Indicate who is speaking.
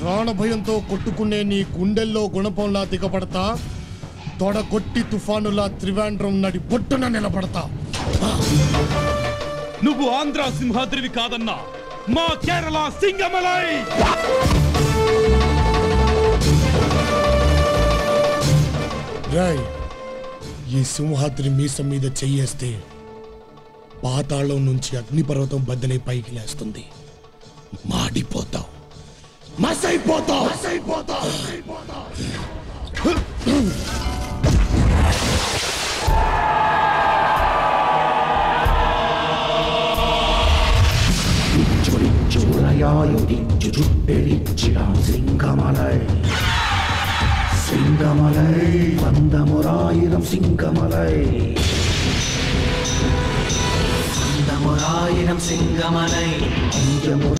Speaker 1: ప్రాణభయంతో కొట్టుకునే నీ గుండెల్లో గుణపంలా దిగబడతా, తొడగొట్టి తుఫానులా త్రివేంద్రం నడి బొట్టున నిలబడతా.
Speaker 2: నువ్వు ఆంధ్ర సింహాద్రివి కాదన్నా, మా కేరళ సింగమలై.
Speaker 1: రాయ్, ఈ సింహాద్రి మీసం మీద చెయ్యేస్తే పాతాళం నుంచి అగ్నిపర్వతం బద్దలై పైకి లేస్తుంది. మాడిపోతావు, మసైపోతావు.
Speaker 3: సింగమలై సింగమలై వందమురాయిరం సింగమలై వందమురాయిరం సింగమలై